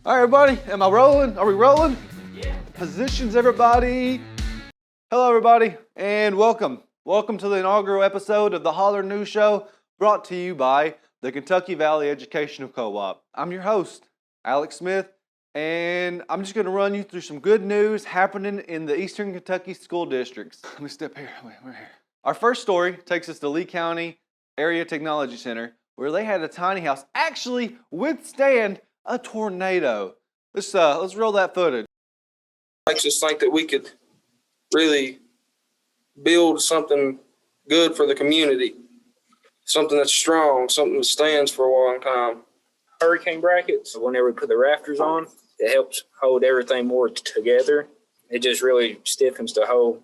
All right, everybody, am I rolling? Are we rolling? Yeah. Positions, everybody. Hello, everybody, and welcome. Welcome to the inaugural episode of the Holler News Show, brought to you by the Kentucky Valley Educational Co-op. I'm your host, Alex Smith, and I'm just going to run you through some good news happening in the Eastern Kentucky school districts. Let me step here. Wait, we're here. Our first story takes us to Lee County Area Technology Center, where they had a tiny house actually withstand a tornado. Let's roll that footage. Makes us think that we could really build something good for the community, something that's strong, something that stands for a long time. Hurricane brackets, whenever we put the rafters on, it helps hold everything more together. It just really stiffens the whole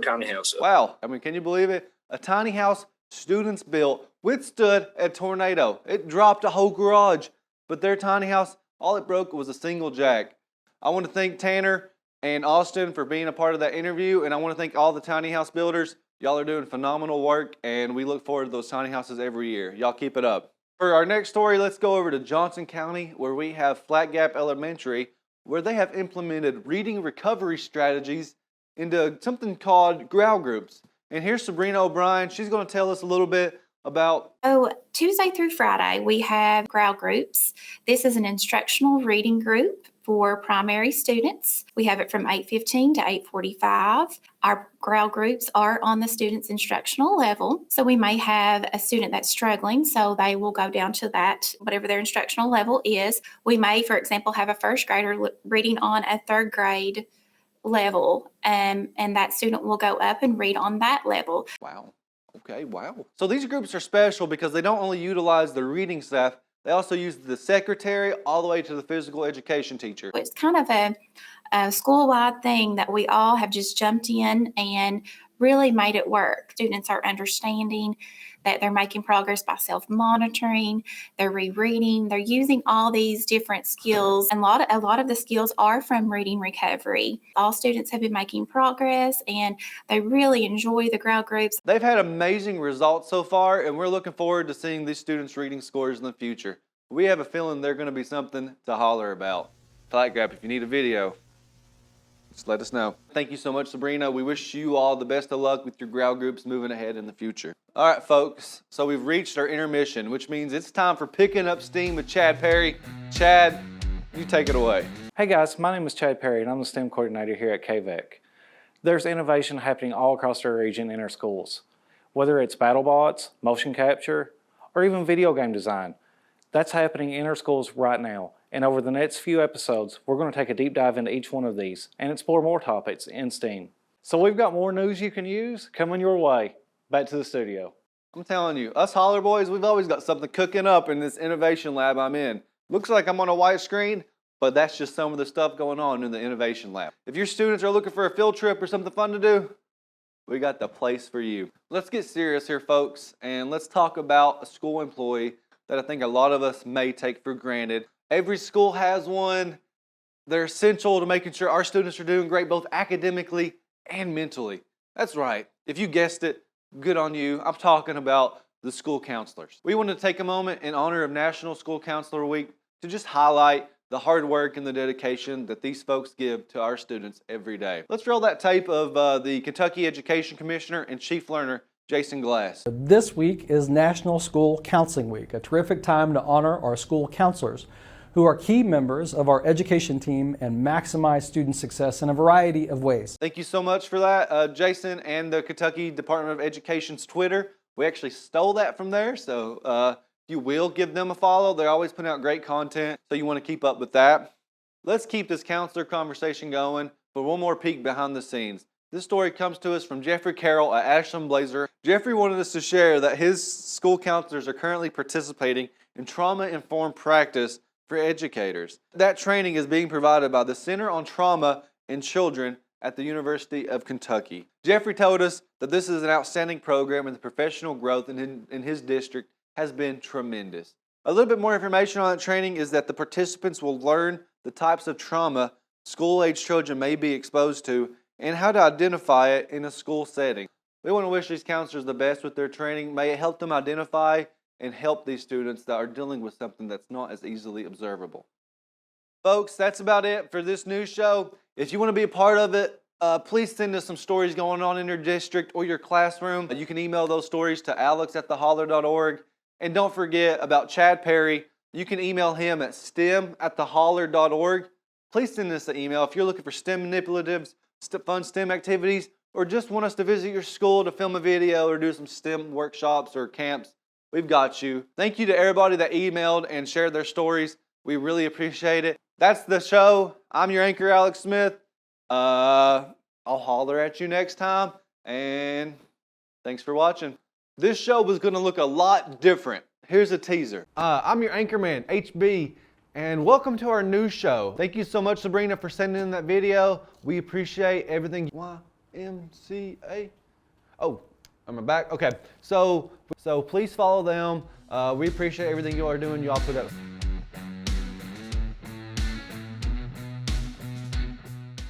tiny house up. Wow, I mean, can you believe it? A tiny house students built withstood a tornado. It dropped a whole garage, but their tiny house, all it broke was a single jack. I want to thank Tanner and Austin for being a part of that interview, and I want to thank all the tiny house builders. Y'all are doing phenomenal work, and we look forward to those tiny houses every year. Y'all keep it up. For our next story, let's go over to Johnson County, where we have Flat Gap Elementary, where they have implemented reading recovery strategies into something called Groud Groups. And here's Sabrina O'Brien. She's going to tell us a little bit about... Tuesday through Friday, we have Groud Groups. This is an instructional reading group for primary students. We have it from 8:15 to 8:45. Our Groud Groups are on the student's instructional level. So we may have a student that's struggling, so they will go down to that, whatever their instructional level is. We may, for example, have a first grader reading on a third grade level, and that student will go up and read on that level. Wow. Okay, wow. So these groups are special because they don't only utilize the reading staff, they also use the secretary all the way to the physical education teacher. It's kind of a school-wide thing that we all have just jumped in and really made it work. Students are understanding that they're making progress by self-monitoring, they're rereading, they're using all these different skills. And a lot of the skills are from reading recovery. All students have been making progress and they really enjoy the Groud Groups. They've had amazing results so far, and we're looking forward to seeing these students' reading scores in the future. We have a feeling they're going to be something to holler about. Flat Gap, if you need a video, just let us know. Thank you so much, Sabrina. We wish you all the best of luck with your Groud Groups moving ahead in the future. All right, folks, so we've reached our intermission, which means it's time for Picking Up Steam with Chad Perry. Chad, you take it away. Hey guys, my name is Chad Perry and I'm the STEM coordinator here at KVEC. There's innovation happening all across our region in our schools. Whether it's BattleBots, motion capture, or even video game design, that's happening in our schools right now. And over the next few episodes, we're going to take a deep dive into each one of these and explore more topics in STEAM. So we've got more news you can use coming your way. Back to the studio. I'm telling you, us Holler Boys, we've always got something cooking up in this innovation lab I'm in. Looks like I'm on a white screen, but that's just some of the stuff going on in the innovation lab. If your students are looking for a field trip or something fun to do, we got the place for you. Let's get serious here, folks, and let's talk about a school employee that I think a lot of us may take for granted. Every school has one. They're essential to making sure our students are doing great both academically and mentally. That's right. If you guessed it, good on you. I'm talking about the school counselors. We want to take a moment in honor of National School Counselor Week to just highlight the hard work and the dedication that these folks give to our students every day. Let's roll that tape of the Kentucky Education Commissioner and Chief Learner, Jason Glass. This week is National School Counseling Week, a terrific time to honor our school counselors, who are key members of our education team and maximize student success in a variety of ways. Thank you so much for that, Jason, and the Kentucky Department of Education's Twitter. We actually stole that from there, so if you will give them a follow. They're always putting out great content, so you want to keep up with that. Let's keep this counselor conversation going for one more peek behind the scenes. This story comes to us from Jeffrey Carroll at Ashland Blazer. Jeffrey wanted us to share that his school counselors are currently participating in trauma-informed practice for educators. That training is being provided by the Center on Trauma in Children at the University of Kentucky. Jeffrey told us that this is an outstanding program and the professional growth in his district has been tremendous. A little bit more information on that training is that the participants will learn the types of trauma school-age children may be exposed to and how to identify it in a school setting. We want to wish these counselors the best with their training. May it help them identify and help these students that are dealing with something that's not as easily observable. Folks, that's about it for this news show. If you want to be a part of it, please send us some stories going on in your district or your classroom. You can email those stories to alex@theholler.org. And don't forget about Chad Perry. You can email him at stem@theholler.org. Please send us an email if you're looking for STEM manipulatives, fun STEM activities, or just want us to visit your school to film a video or do some STEM workshops or camps. We've got you. Thank you to everybody that emailed and shared their stories. We really appreciate it. That's the show. I'm your anchor, Alex Smith. I'll holler at you next time, and thanks for watching. This show was going to look a lot different. Here's a teaser. I'm your anchorman, HB, and welcome to our news show. Thank you so much, Sabrina, for sending in that video. We appreciate everything. YMCA. Oh, am I back? Okay. So please follow them. We appreciate everything you all are doing. You all put up.